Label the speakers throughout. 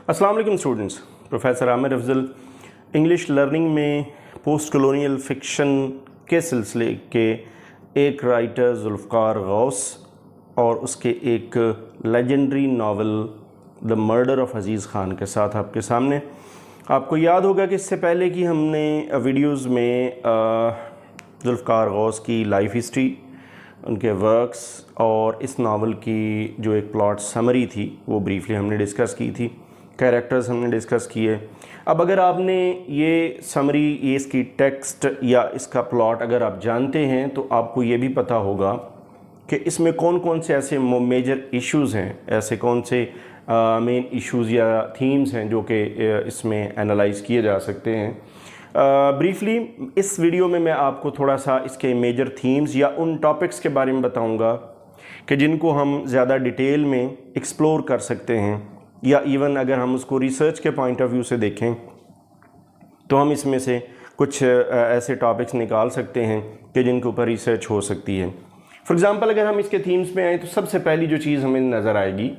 Speaker 1: अस्सलाम वालेकुम students. Professor Aamir Afzal English learning में पोस्ट कॉलोनियल फ़िक्शन के सिलसिले के एक राइटर ज़ुल्फ़कार गौस और उसके एक legendary novel the murder of Aziz Khan के साथ आपके सामने। आपको याद होगा कि इससे पहले कि हमने वीडियोज़ में ज़ुल्फ़कार गौस की लाइफ हिस्ट्री, उनके वर्क्स और इस नावल की जो एक प्लॉट समरी थी वो ब्रीफली हमने डिस्कस की थी, कैरेक्टर्स हमने डिस्कस किए। अब अगर आपने ये समरी, ये इसकी टेक्स्ट या इसका प्लॉट अगर आप जानते हैं तो आपको ये भी पता होगा कि इसमें कौन कौन से ऐसे मेजर इश्यूज़ हैं, ऐसे कौन से मेन इश्यूज़ या थीम्स हैं जो कि इसमें एनालाइज़ किए जा सकते हैं। ब्रीफली इस वीडियो में मैं आपको थोड़ा सा इसके मेजर थीम्स या उन टॉपिक्स के बारे में बताऊंगा कि जिनको हम ज़्यादा डिटेल में एक्सप्लोर कर सकते हैं, या इवन अगर हम उसको रिसर्च के पॉइंट ऑफ व्यू से देखें तो हम इसमें से कुछ ऐसे टॉपिक्स निकाल सकते हैं कि जिनके ऊपर रिसर्च हो सकती है। फॉर एग्ज़ाम्पल अगर हम इसके थीम्स में आएँ तो सबसे पहली जो चीज़ हमें नज़र आएगी,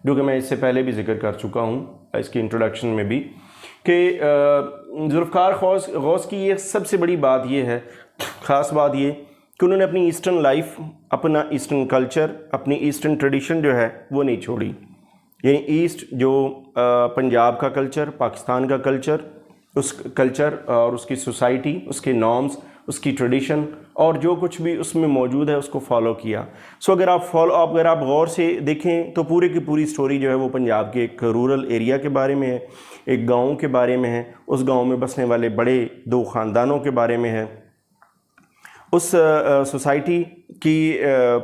Speaker 1: जो कि मैं इससे पहले भी जिक्र कर चुका हूँ इसकी इंट्रोडक्शन में भी, कि ज़ुल्फ़कार गौस की ये सबसे बड़ी बात ये है, ख़ास बात ये कि उन्होंने अपनी ईस्टर्न लाइफ, अपना ईस्टर्न कल्चर, अपनी ईस्टर्न ट्रेडिशन जो है वो नहीं छोड़ी। यानी ईस्ट जो पंजाब का कल्चर, पाकिस्तान का कल्चर, उस कल्चर और उसकी सोसाइटी, उसके नॉर्म्स, उसकी ट्रेडिशन और जो कुछ भी उसमें मौजूद है उसको फॉलो किया। सो अगर आप गौर से देखें तो पूरी की पूरी स्टोरी जो है वो पंजाब के एक रूरल एरिया के बारे में है, एक गांव के बारे में है, उस गांव में बसने वाले बड़े दो ख़ानदानों के बारे में है, उस सोसाइटी की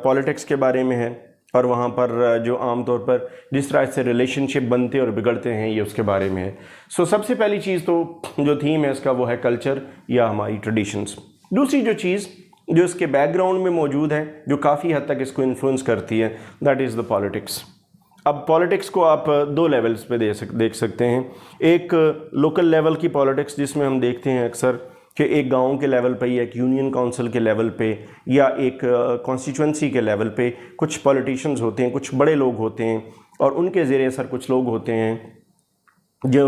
Speaker 1: पॉलिटिक्स के बारे में है, और वहाँ पर जो आम तौर पर जिस तरह से रिलेशनशिप बनते और बिगड़ते हैं ये उसके बारे में है। सो सबसे पहली चीज़ तो जो थीम है इसका वो है कल्चर या हमारी ट्रेडिशंस। दूसरी जो चीज़ जो इसके बैकग्राउंड में मौजूद है, जो काफ़ी हद तक इसको इन्फ्लुएंस करती है, दैट इज़ द पॉलिटिक्स। अब पॉलिटिक्स को आप दो लेवल्स पे देख सकते हैं। एक लोकल लेवल की पॉलिटिक्स जिसमें हम देखते हैं अक्सर कि एक गांव के लेवल पे या एक यूनियन काउंसिल के लेवल पे या एक कॉन्स्टिट्यूंसी के लेवल पे कुछ पॉलिटिशियंस होते हैं, कुछ बड़े लोग होते हैं और उनके ज़ेरे असर कुछ लोग होते हैं जो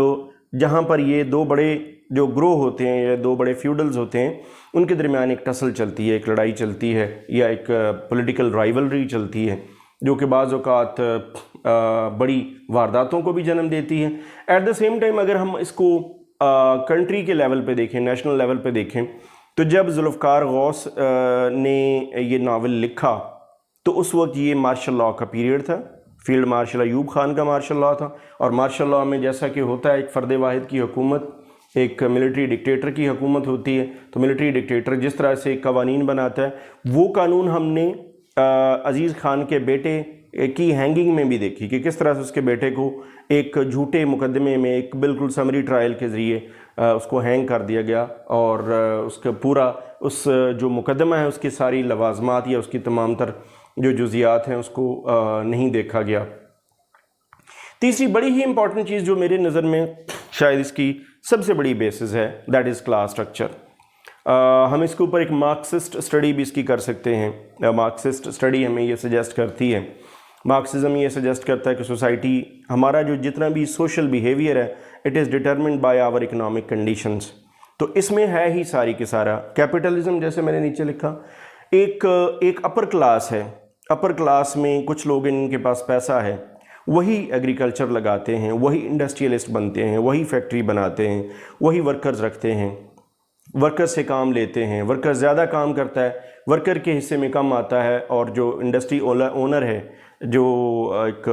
Speaker 1: जहां पर ये दो बड़े जो ग्रोह होते हैं या दो बड़े फ्यूडल्स होते हैं, उनके दरमियान एक टसल चलती है, एक लड़ाई चलती है या एक पॉलिटिकल राइवलरी चलती है, जो कि बाज़ औक़ात बड़ी वारदातों को भी जन्म देती है। एट द सेम टाइम अगर हम इसको कंट्री के लेवल पे देखें, नेशनल लेवल पे देखें, तो जब ज़ुल्फ़कार गौस ने ये नावल लिखा तो उस वक्त ये मार्शल लॉ का पीरियड था, फील्ड मार्शल अयूब ख़ान का मार्शल लॉ था। और मार्शल लॉ में जैसा कि होता है एक फ़र्द वाहिद की हुकूमत, एक मिलिट्री डिक्टेटर की हुकूमत होती है, तो मिलिट्री डिक्टेटर जिस तरह से कवानीन बनाता है वो कानून हमने अज़ीज़ ख़ान के बेटे की हैंगिंग में भी देखी कि किस तरह से उसके बेटे को एक झूठे मुकदमे में एक बिल्कुल समरी ट्रायल के ज़रिए उसको हैंग कर दिया गया और उसका पूरा उस जो मुकदमा है उसकी सारी लवाज़मात या उसकी तमाम तर जो जुज़ियात हैं उसको नहीं देखा गया। तीसरी बड़ी ही इंपॉर्टेंट चीज़ जो मेरे नज़र में शायद इसकी सबसे बड़ी बेसिस है, दैट इज़ क्लास स्ट्रक्चर। हम इसके ऊपर एक मार्क्सिस्ट स्टडी भी इसकी कर सकते हैं। मार्क्सिस्ट स्टडी हमें ये सजेस्ट करती है, मार्क्सिज्म ये सजेस्ट करता है कि सोसाइटी, हमारा जो जितना भी सोशल बिहेवियर है, it is determined by our economic conditions. तो इसमें है ही सारी की सारा कैपिटलिज्म, जैसे मैंने नीचे लिखा, एक अपर क्लास है। अपर क्लास में कुछ लोग इनके पास पैसा है, वही एग्रीकल्चर लगाते हैं, वही इंडस्ट्रियलिस्ट बनते हैं, वही फैक्ट्री बनाते हैं, वही वर्कर्स रखते हैं, वर्कर से काम लेते हैं, वर्कर ज़्यादा काम करता है, वर्कर के हिस्से में कम आता है, और जो इंडस्ट्री ओनर है, जो एक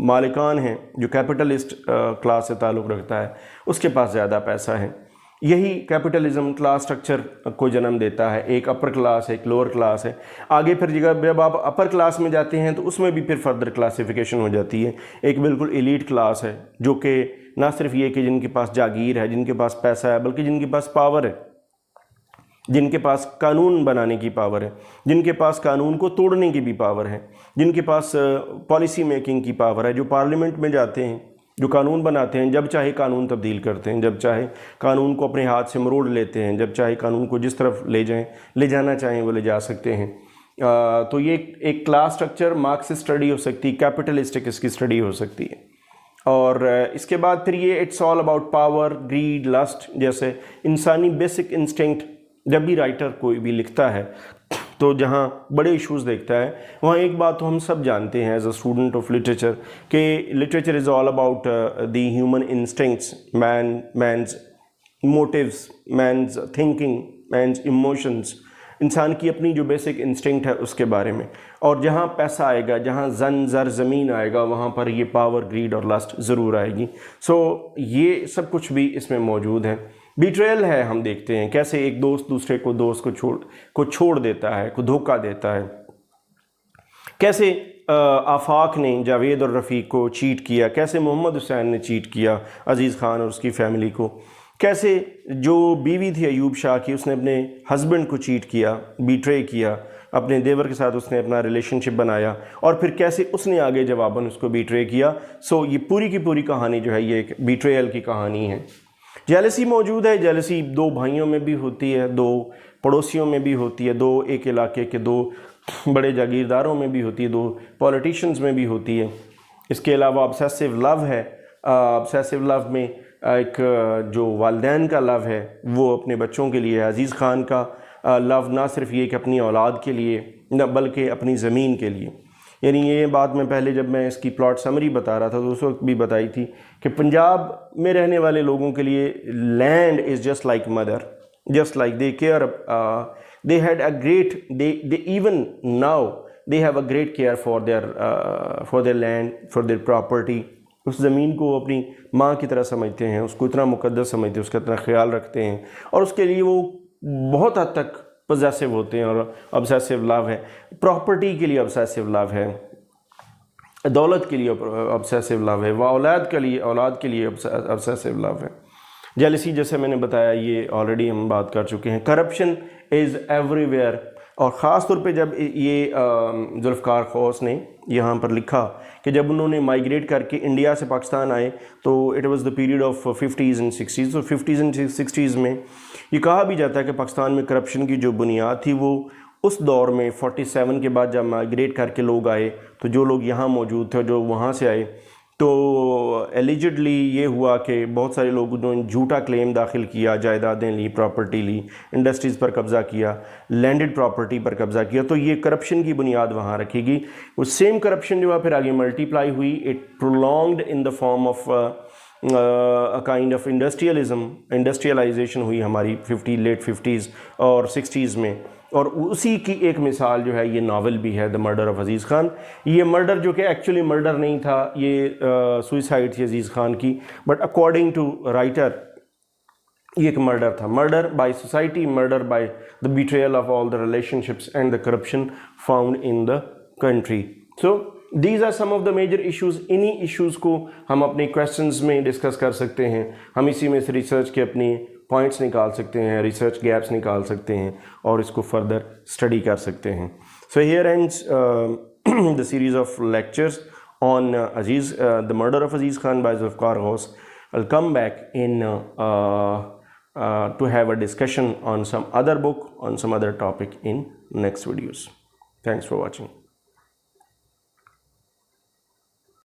Speaker 1: मालिकान हैं, जो कैपिटलिस्ट क्लास से ताल्लुक़ रखता है, उसके पास ज़्यादा पैसा है। यही कैपिटलिज्म क्लास स्ट्रक्चर को जन्म देता है। एक अपर क्लास है, एक लोअर क्लास है। आगे फिर जब आप अपर क्लास में जाते हैं तो उसमें भी फिर फर्दर क्लासिफिकेशन हो जाती है। एक बिल्कुल एलीट क्लास है जो कि ना सिर्फ ये कि जिनके पास जागीर है, जिनके पास पैसा है, बल्कि जिनके पास पावर है, जिनके पास कानून बनाने की पावर है, जिनके पास कानून को तोड़ने की भी पावर है, जिनके पास पॉलिसी मेकिंग की पावर है, जो पार्लियामेंट में जाते हैं, जो कानून बनाते हैं, जब चाहे कानून तब्दील करते हैं, जब चाहे कानून को अपने हाथ से मरोड़ लेते हैं, जब चाहे कानून को जिस तरफ ले जाना चाहें वो ले जा सकते हैं। तो ये एक क्लास स्ट्रक्चर मार्क्सिस्ट स्टडी हो सकती है, कैपिटलिस्टिक इसकी स्टडी हो सकती है। اور اس کے بعد پھر یہ it's all about power, grade, list جیسے انسانی بیسک انسٹنکٹ. جب بھی رائٹر کوئی بھی لکھتا ہے تو جہاں بڑے ایشوز دیکھتا ہے وہاں ایک بات تو ہم سب جانتے ہیں as a student of literature کہ literature is all about the human instincts, means motives, means thinking, means emotions, انسان کی اپنی جو بیسک انسٹنکٹ ہے اس کے بارے میں. اور جہاں پیسہ آئے گا، جہاں زر زمین آئے گا، وہاں پر یہ پاور، گریڈ اور لسٹ ضرور آئے گی. سو یہ سب کچھ بھی اس میں موجود ہے. بیٹریل ہے، ہم دیکھتے ہیں کیسے ایک دوست دوسرے دوست کو چھوڑ دیتا ہے، کو دھوکہ دیتا ہے. کیسے آفاق نے جاوید اور رفیق کو چیٹ کیا، کیسے محمد حسین نے چیٹ کیا عزیز خان اور اس کی فیملی کو. کیسے جو بیوی تھی ایوب شاہ کی، اس نے اپنے ہسبینڈ کو چیٹ کیا، بیٹرے کیا، اپنے دیور کے ساتھ اس نے اپنا ریلیشن شپ بنایا، اور پھر کیسے اس نے آگے جواباً اس کو بیٹرے کیا. سو یہ پوری کی پوری کہانی جو ہے یہ ایک بیٹریل کی کہانی ہے. جیلسی موجود ہے. جیلسی دو بھائیوں میں بھی ہوتی ہے، دو پڑوسیوں میں بھی ہوتی ہے، دو ایک علاقے کے دو بڑے جاگیرداروں میں بھی ہوتی ہے، دو پولیٹیشنز میں بھی ہوتی ہے. اس کے علاوہ obsessive love ہے. obsessive love میں ایک جو والدین کا لو ہے وہ اپنے بچوں کے لیے. عزیز خان کا لو نہ صرف یہ کہ اپنی اولاد کے لیے، نہ بلکہ اپنی زمین کے لیے. یعنی یہ بات میں پہلے جب میں اس کی پلاٹ سمری بتا رہا تھا تو اس وقت بھی بتائی تھی کہ پنجاب میں رہنے والے لوگوں کے لیے land is just like mother, just like they care, they had a great, they even now they have a great care for their land, for their property. اس زمین کو اپنی ماں کی طرح سمجھتے ہیں، اس کو اتنا مقدس سمجھتے ہیں، اس کا اتنا خیال رکھتے ہیں، اور اس کے لیے وہ بہت حد تک پوزیسو ہوتے ہیں. اور obsessive love ہے، پراپرٹی کے لیے obsessive love ہے، دولت کے لیے obsessive love ہے، اولاد کے لیے obsessive love ہے. جیلسی جیسے میں نے بتایا یہ آلریڈی ہم بات کر چکے ہیں. Corruption is every where. اور خاص طور پہ جب یہ ذوالفقار غوث نے یہاں پر لکھا کہ جب انہوں نے مائیگریٹ کر کے انڈیا سے پاکستان آئے تو it was the period of 50s and 60s. تو 50s اینڈ 60s میں یہ کہا بھی جاتا ہے کہ پاکستان میں کرپشن کی جو بنیاد تھی وہ اس دور میں 47 کے بعد جب مائیگریٹ کر کے لوگ آئے تو جو لوگ یہاں موجود تھے، جو وہاں سے آئے، تو ایلیجڈلی یہ ہوا کہ بہت سارے لوگوں نے جھوٹا کلیم داخل کیا، جائیدادیں لی، پراپرٹی لی، انڈسٹریز پر قبضہ کیا، لینڈڈ پراپرٹی پر قبضہ کیا. تو یہ کرپشن کی بنیاد وہاں رکھے گی. وہ سیم کرپشن جو ہے پھر آگے ملٹیپلائی ہوئی. It prolonged in the form of kind of industrialisation ہوئی ہماری لیٹ 50s اور 60s میں. اور اسی کی ایک مثال جو ہے یہ ناول بھی ہے، دا مرڈر آف عزیز خان. یہ مرڈر جو کہ ایکچولی مرڈر نہیں تھا، یہ سوئسائڈ تھی عزیز خان کی، بٹ اکارڈنگ ٹو رائٹر یہ ایک مرڈر تھا. Murder by society, murder by the betrayal of all the relationships and the corruption found in the country. So these are some of the major issues. انہی issues کو ہم اپنے questions میں discuss کر سکتے ہیں. ہم اسی میں سے ریسرچ کے اپنی پوائنٹس نکال سکتے ہیں، ریسرچ گیپس نکال سکتے ہیں اور اس کو فردر اسٹڈی کر سکتے ہیں. So here ends the series of lectures on the murder of Aziz Khan by Zulfiqar Ghaus. I'll come back in to have a discussion on some other book, on some other topic in next videos. Thanks for watching.